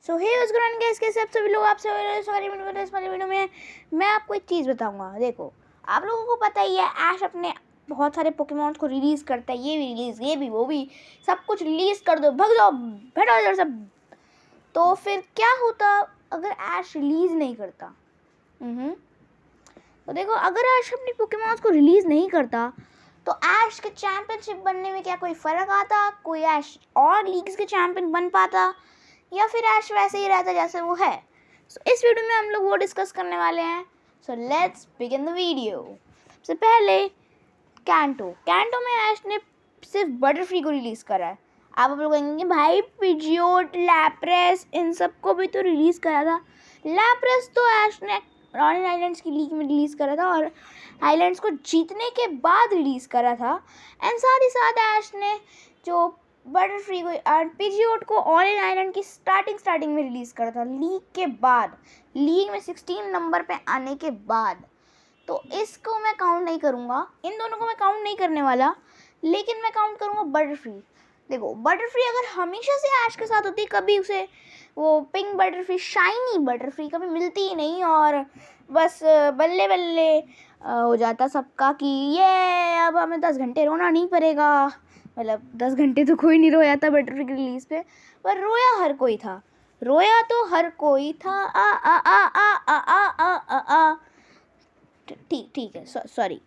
So hey what's going on guys, कैसे आप सभी लोग। आपसे सॉरी इस वाली वीडियो में मैं आपको एक चीज़ बताऊंगा। देखो, आप लोगों को पता ही है ऐश अपने बहुत सारे पोकेमॉन्स को रिलीज़ करता है। ये भी रिलीज़, ये भी, वो भी, सब कुछ रिलीज़ कर दो, भग जाओ, बैठो इधर सब। तो फिर क्या होता अगर ऐश रिलीज़ नहीं करता? तो देखो, अगर ऐश अपनी पोकेमॉन्स को रिलीज़ नहीं करता तो ऐश के चैंपियनशिप बनने में क्या कोई फ़र्क आता? कोई ऐश और लीग्स के चैंपियन बन पाता, या फिर ऐश वैसे ही रहता जैसे वो है? सो इस वीडियो में हम लोग वो डिस्कस करने वाले हैं। So let's begin the video. सबसे पहले कैंटो में ऐश ने सिर्फ बटरफ्री को रिलीज़ करा है। आप लोग कहेंगे कि भाई पिजियोट, लैप्रेस, इन सब को भी तो रिलीज़ करा था। लैप्रेस तो ऐश ने रॉयल आइलैंड्स की लीग में रिलीज़ करा था और आइलैंड्स को जीतने के बाद रिलीज़ करा था। एंड साथ ही साथ ऐश ने जो बटरफ्री को और पिजियोट को ऑरेंज आइलैंड की स्टार्टिंग में रिलीज़ करा था, लीग के बाद, लीग में 16 नंबर पे आने के बाद। तो इसको मैं काउंट नहीं करूँगा, इन दोनों को मैं काउंट नहीं करने वाला, लेकिन मैं काउंट करूँगा बटरफ्री। देखो, बटरफ्री अगर हमेशा से ऐश के साथ होती, कभी उसे वो पिंक बटरफ्री, शाइनी बटरफ्री कभी मिलती ही नहीं और बस बल्ले बल्ले हो जाता सबका कि ये अब हमें 10 घंटे रोना नहीं पड़ेगा। मतलब 10 घंटे तो कोई नहीं रोया था बटरफ्री की रिलीज़ पे, पर रोया हर कोई था। रोया तो हर कोई था। आ आ आ आ आ आ आ आ आ ठीक है, सॉरी।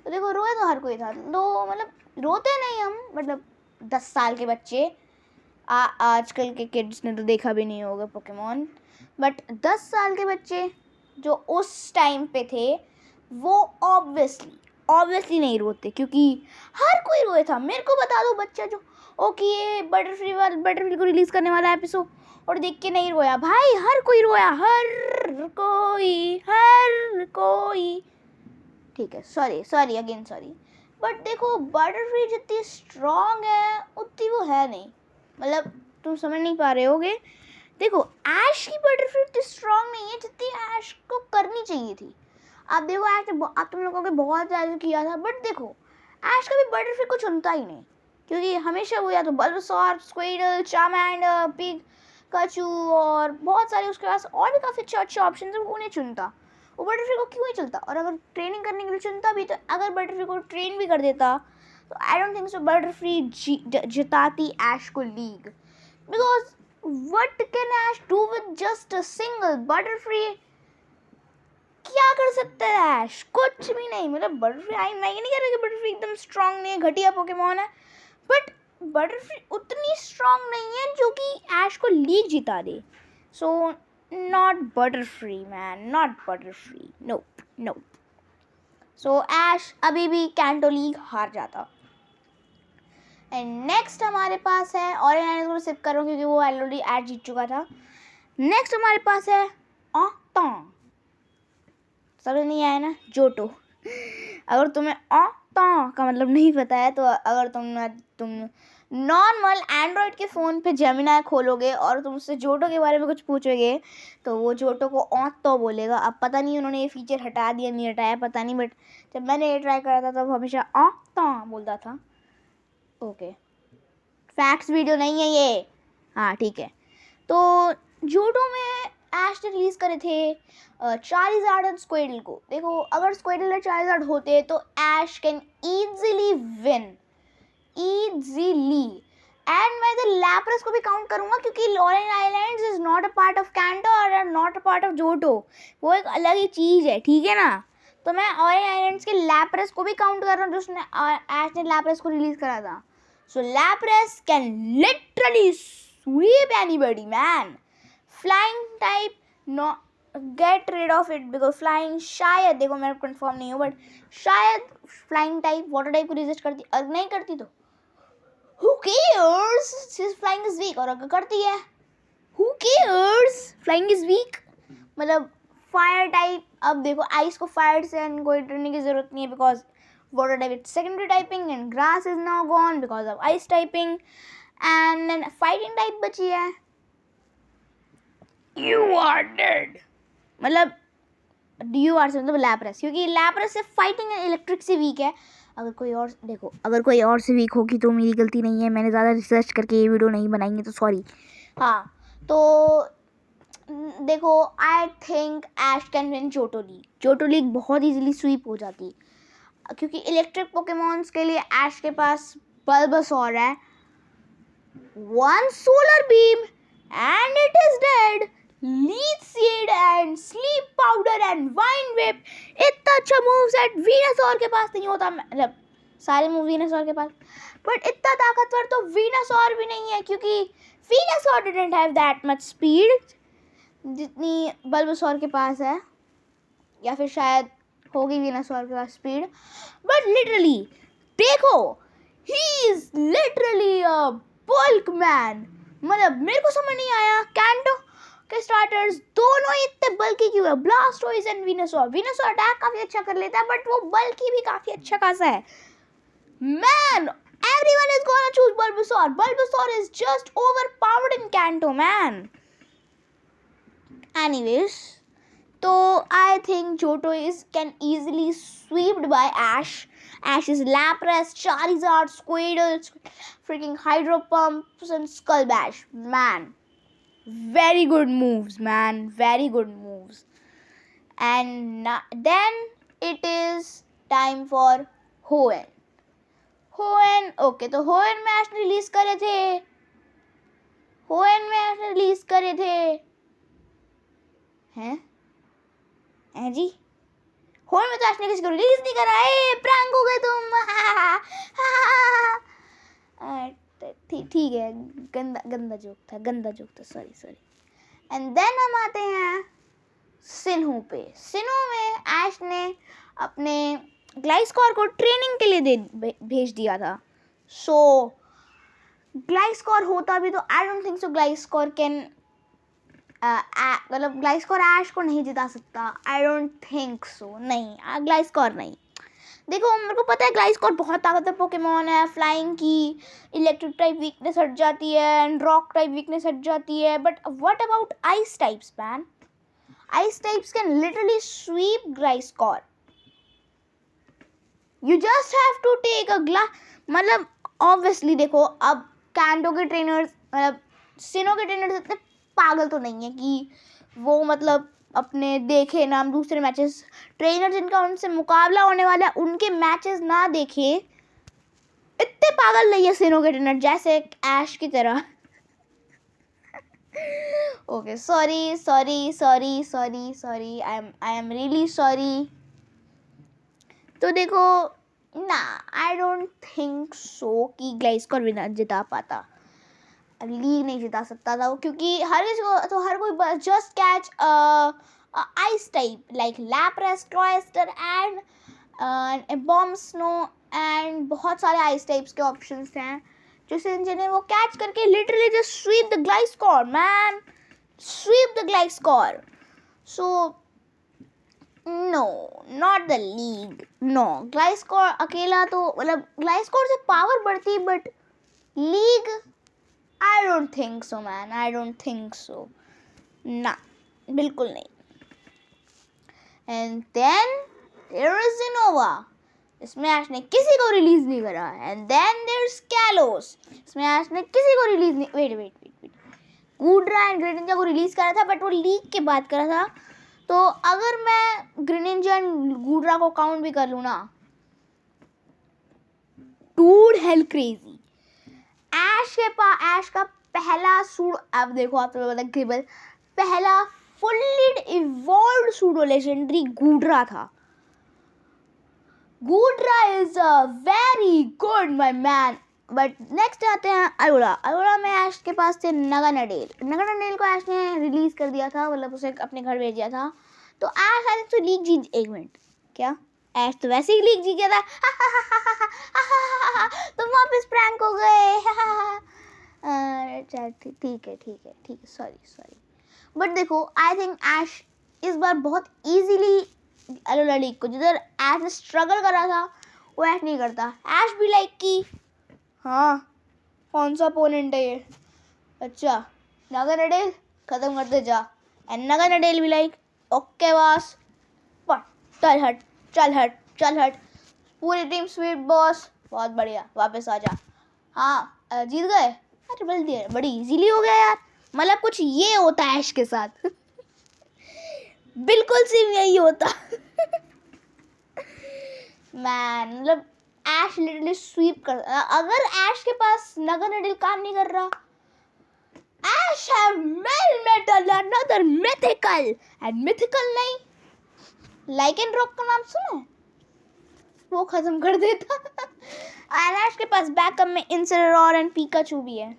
तो देखो, रोया तो हर कोई था। तो मतलब रोते नहीं हम, मतलब 10 साल के बच्चे, आजकल के किड्स ने तो देखा भी नहीं होगा पोकेमॉन, बट 10 साल के बच्चे जो उस टाइम पे थे वो ऑब्वियसली नहीं रोते, क्योंकि हर कोई रोया था। मेरे को बता दो बच्चा जो ओके ये बटरफ्री को रिलीज़ करने वाला एपिसोड और देख के नहीं रोया। भाई हर कोई रोया, हर कोई। ठीक है, सॉरी अगेन सॉरी। बट देखो, बटरफ्री जितनी स्ट्रॉन्ग है उतनी वो है नहीं। मतलब तुम समझ नहीं पा रहे होगे। देखो, ऐश की बटरफ्री उतनी स्ट्रॉन्ग नहीं है जितनी ऐश को करनी चाहिए थी। आप देखो, ऐश ने आप तुम लोगों के बहुत ज़्यादा किया था, बट देखो ऐश कभी बटरफ्री को चुनता ही नहीं, क्योंकि हमेशा वो या तो बल्बासौर, स्क्वेडल, चार्मेंडर, पिकाचू और बहुत सारे उसके पास और भी काफ़ी अच्छे ऑप्शन है, वो उन्हें चुनता। वो बटरफ्री को क्यों ही चलता? और अगर ट्रेनिंग करने के लिए चुनता भी, तो अगर बटरफ्री को ट्रेन भी कर देता तो I don't think so Butterfree जिताती ऐश को league. Because what can Ash do with just a single Butterfree? क्या कर सकता है ऐश? कुछ भी नहीं। मतलब बटरफ्री, मैं ये नहीं कह रहा कि बटरफ्री एकदम स्ट्रांग नहीं है, घटिया पोकेमॉन है, बट बटरफ्री उतनी स्ट्रांग नहीं है जो कि ऐश को लीग जिता दे। So not Butterfree man, not Butterfree, nope. So Ash अभी भी कैंटो लीग हार जाता। एंड नेक्स्ट हमारे पास है, और मैं सिप कर रहा हूँ क्योंकि वो ऑलरेडी ऐड जीत चुका था। नेक्स्ट हमारे पास है समझ नहीं आया ना, जोटो। अगर तुम्हें का मतलब नहीं पता है, तो अगर तुम नॉर्मल एंड्रॉयड के फ़ोन पे जेमिनाई खोलोगे और तुम उससे जोटो के बारे में कुछ पूछोगे तो वो जोटो को बोलेगा। अब पता नहीं उन्होंने ये फीचर हटा दिया नहीं हटाया, पता नहीं, बट जब मैंने ये ट्राई करा था तब हमेशा बोलता था। ओके, फैक्ट्स वीडियो नहीं है ये, हाँ ठीक है। तो जूडो में ऐश ने रिलीज़ करे थे चार्लिज़ार्ड और स्क्वेडल को। देखो, अगर स्क्वेडल और चार्लिज़ार्ड होते तो Ash can easily win, and मैं इधर लैप्रेस को भी काउंट करूँगा, क्योंकि Orange Islands is not a part of Kanto और not a part of Johto, वो एक अलग ही चीज़ है, ठीक है ना। तो मैं ऑरेंज आइलैंड्स के लैप्रेस को भी काउंट कर रहा हूँ, जो उसने ऐश ने लैप्रेस को रिलीज़ करा था। So Lapras can literally sweep anybody, man. Flying type, no, get rid of it, because flying शायद, देखो मैं कंफर्म नहीं हूँ, बट शायद flying type water type को resist करती, अगर नहीं करती तो who cares, since flying is weak। और अगर करती है who cares, flying is weak। मतलब फायर टाइप, अब देखो आइस को फायर से कोई डरने की जरूरत नहीं है, because water type is secondary typing and grass is now gone because of ice typing, and then fighting type बची है, you are dead। मतलब you are से मतलब लैप्रेस, क्योंकि लैप्रेस से फाइटिंग एंड इलेक्ट्रिक से वीक है। अगर कोई और, देखो अगर कोई और से वीक होगी तो मेरी गलती नहीं है, मैंने ज़्यादा रिसर्च करके ये वीडियो नहीं बनाएंगे तो सॉरी। हाँ, तो देखो I think Ash can win Johto League. Johto League बहुत इजीली स्वीप हो जाती क्योंकि इलेक्ट्रिक पोकेमॉन्स के लिए ऐश के पास बल्बासोर है, one solar beam and it is dead, leech seed and sleep powder and vine whip. इतना अच्छा मूव सेट वीनासोर के पास नहीं होता, मतलब सारे मूव वीनासोर के पास, बट इतना ताकतवर तो वीनासोर भी नहीं है क्योंकि Venusaur didn't have that much speed जितनी बल्बासोर के पास है, या फिर शायद होगी वीनासोर के पास स्पीड. बट लिटरली देखो, he is literally a bulk man. मतलब मेरे को समझ नहीं आया कैंटो के स्टार्टर्स दोनों इतने बल्कि क्यों है. ब्लास्टोइज एंड वीनासोर. वीनासोर अटैक काफी अच्छा कर लेता है बट वो बल्कि भी काफी अच्छा खासा है. Man, everyone is gonna choose Bulbasaur. Bulbasaur is just overpowered in Kanto, man. Anyways, so I think Johto can easily swept by Ash. Ash is Lapras, Charizard, Squirtle, freaking Hydro Pumps and Skull Bash. Man, very good moves, man. Very good moves. And then it is time for Hoenn. Hoenn, okay, तो Hoenn में ऐश release करे थे. Hoenn में ऐश release करे थे हैं जी. Hoenn में तो ऐश ने किसी को रिलीज नहीं करा. प्रैंक हो गए तुम. ठीक है, गंदा जोक था, सॉरी. एंड देन हम आते हैं सिन्हू पे. सिन्हू में ऐश ने अपने ग्लाइस्कोर को ट्रेनिंग के लिए भेज दिया था. सो ग्लाइस्कोर होता भी तो I don't think so Gliscor can, मतलब ग्लाइस्कोर ऐश को नहीं जिता सकता. I don't think so. नहीं, ग्लाइस्कोर नहीं. देखो मेरे को पता है ग्लाइस्कोर बहुत ताकतवर पोकेमॉन है. फ्लाइंग की इलेक्ट्रिक टाइप वीकनेस हट जाती है एंड रॉक टाइप वीकनेस हट जाती है. But what about ice types man? Ice types can literally sweep Gliscor. You just have to take a glass. मतलब obviously देखो, अब कैंटो के ट्रेनर्स, मतलब सिनो के ट्रेनर्स इतने पागल तो नहीं है कि वो मतलब अपने देखे ना दूसरे मैचेस. ट्रेनर जिनका उनसे मुकाबला होने वाला है उनके मैचेस ना देखे, इतने पागल नहीं है सिनो के ट्रेनर जैसे ऐश की तरह. Okay, sorry. I am really sorry. तो देखो ना, आई डोंट थिंक सो कि ग्लाइस्कोर विनर जिता पाता. लीग नहीं जिता सकता था वो, क्योंकि हर कोई just catch ice type like Lapras, Cloyster and Abomasnow एंड बहुत सारे आइस टाइप्स के ऑप्शंस हैं जिन्हें वो कैच करके literally just sweep the Gliscor man. Sweep the Gliscor. So no, not the league. No, Gliscor अकेला तो मतलब ग्लाइस्कोर से पावर बढ़ती है but league I don't think so man. I don't think so. ना, बिल्कुल नहीं. And then there is Unova. इसमें ऐश ने किसी को रिलीज नहीं करा. And then there is Kalos. इसमें ऐश ने किसी को रिलीज नहीं, वेट गूड्रा एंड ग्रेनिंजा को रिलीज करा था बट वो लीग के बाद करा था. तो अगर मैं ग्रेनिंजा एंड गूड्रा को काउंट भी कर लूँ ना, डूड हेल क्रेजी. ऐश का पहला सूड, अब देखो आप तो ग्रिबल, पहला fully evolved pseudo legendary Goodra था. Goodra is very good my man. But next आते हैं अरोरा में ऐश के पास थे नगानाडेल को ऐश ने रिलीज कर दिया था, मतलब उसे अपने घर भेज दिया था. तो ऐश आई तो लीग जीत, एक मिनट, क्या ऐश तो वैसे ही लीग जीत गया था. तुम वापस प्रैंक हो गए. ठीक है, सॉरी. बट देखो आई थिंक ऐश इस बार बहुत इजीली अरोरा लीग को, जिधर ऐश ने स्ट्रगल करा था वो ऐश नहीं करता. ऐश भी लाइक की हाँ कौन सा अपोनेंट है ये, अच्छा नगानाडेल खत्म करते जा. एंड नगानाडेल भी लाइक ओके बॉस, चल हट, पूरी टीम स्वीट बॉस, बहुत बढ़िया, वापस आ जा. हाँ जीत गए. अरे बड़ी इजीली हो गया यार. मतलब कुछ ये होता है ऐश के साथ बिल्कुल सेम यही होता मैन। मतलब ऐश लिटरली स्वीप कर, अगर ऐश के पास नगर नेडल काम नहीं कर रहा, ऐश हैव मेल अनदर मिथिकल एंड मिथिकल नहीं, लाइकेन रॉक का नाम सुना है, वो खत्म कर देता ऐश के पास बैकअप में इनसेरोर एंड पिकाचू भी है।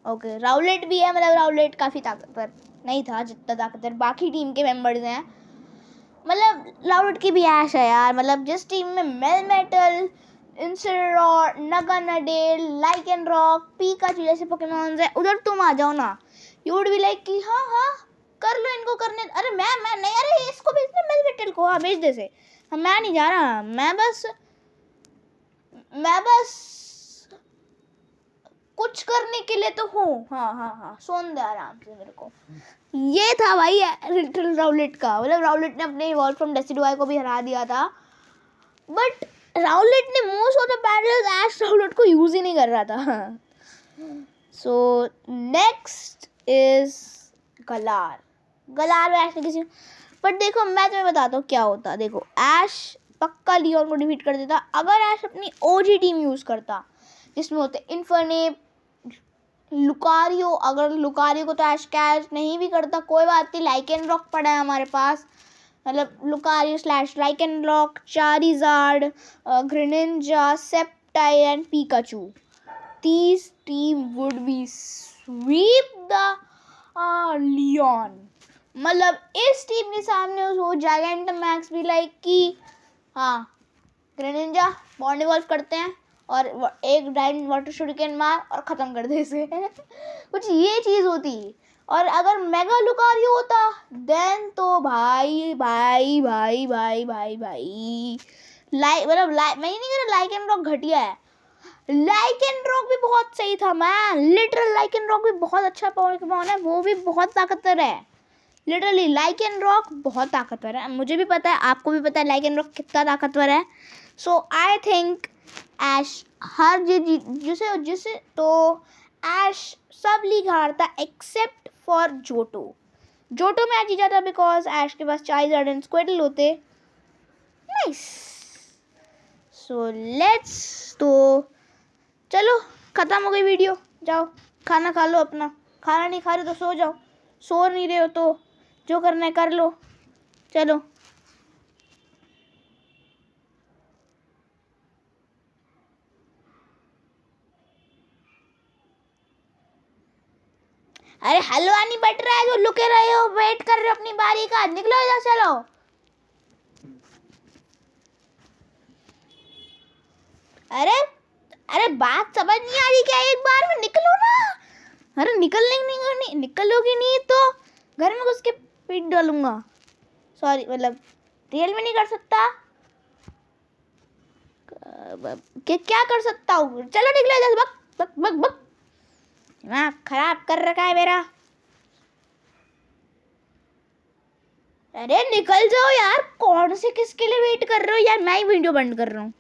ओके राउलेट भी है, मतलब राउलेट काफ़ी ताकतवर नहीं था जितना ताकतवर बाकी टीम के मेंबर्स हैं। मतलब राउलेट की भी ऐश है यार, मतलब जिस टीम में मेलमेटल, इनसेरोर, नगानाडेल, लाइकेन रॉक, पिकाचू जैसे पोकेमॉन्स है, उधर तुम आ जाओ ना, यू वुड बी लाइक कि हाँ हाँ कर लो इनको करने, अरे मैं नहीं, अरे इसको भेज दे मेलमेटल को, हाँ भेज दे से, मैं नहीं जा रहा, मैं बस कुछ करने के लिए तो हूँ, हाँ सोन दे आराम से मेरे को। ये था भाई लिटिल राउलेट का, मतलब राउलेट ने अपने इवॉल्व फ्रॉम डेसिडुआई को भी हरा दिया था, बट राउलेट ने most of the battles Ash Rowlet को यूज ही नहीं कर रहा था। So next is गलार। गलार में ऐश ने किसी, बट देखो मैं तुम्हें बताता हूँ क्या होता। देखो ऐश पक्का लियोन को डिफीट कर देता अगर ऐश अपनी ओजी टीम यूज करता, जिसमें होते इन्फर्नेप, लुकारियो। अगर लुकारियो को तो ऐश कैच नहीं भी करता कोई बात नहीं, लाइकेन रॉक पड़ा है हमारे पास, मतलब Lucario slash Lycanroc, Charizard, Greninja, Sceptile and Pikachu, these team would be sweep the Leon. मतलब इस टीम के सामने वो जायंटमैक्स भी लाइक कि हाँ ग्रेनिंजा बॉन्ड इवॉल्व करते हैं और एक डाइन वाटर शूरिकेन मार और ख़त्म कर दे इसे कुछ ये चीज़ होती। और अगर मेगा लुकारियो होता देन तो भाई भाई भाई भाई भाई भाई मतलब मैं ये नहीं कह रहा लाइकेन रॉक घटिया है, लाइकेन रॉक भी बहुत सही था मैन, लिटरल लाइकेन रॉक भी बहुत अच्छा पोकेमॉन है, वो भी बहुत ताकतवर है, लिटरली लाइकेन रॉक बहुत ताकतवर है, मुझे भी पता है आपको भी पता है लाइकेन रॉक कितना ताकतवर है। सो आई थिंक ऐश हर जिसे तो ऐश सब लीग हारता एक्सेप्ट फॉर जोटो मैच जीता था बिकॉज ऐश के पास चार्जर एंड स्क्वेडल होते। नाइस। सो लेट्स, तो चलो ख़त्म हो गई वीडियो, जाओ खाना खा लो अपना, खाना नहीं खा रहे तो सो जाओ, सो नहीं रहे हो तो जो करना है कर लो, चलो। अरे हलवा नहीं बट रहा है जो लुके रहे हो, वेट कर रहे हो अपनी बारी का, निकलो इधर चलो। अरे अरे बात समझ नहीं आ रही क्या, एक बार में निकलो ना, अरे निकलोगी नहीं तो घर में घुस के पीट डालूंगा, सॉरी मतलब रियल में नहीं कर सकता, क्या कर सकता हूँ, चलो निकलो इधर, बक बक बक बक, दिमाग खराब कर रखा है मेरा। अरे निकल जाओ यार, कौन से किसके लिए वेट कर रहे हो यार, मैं ही वीडियो बंद कर रहा हूँ।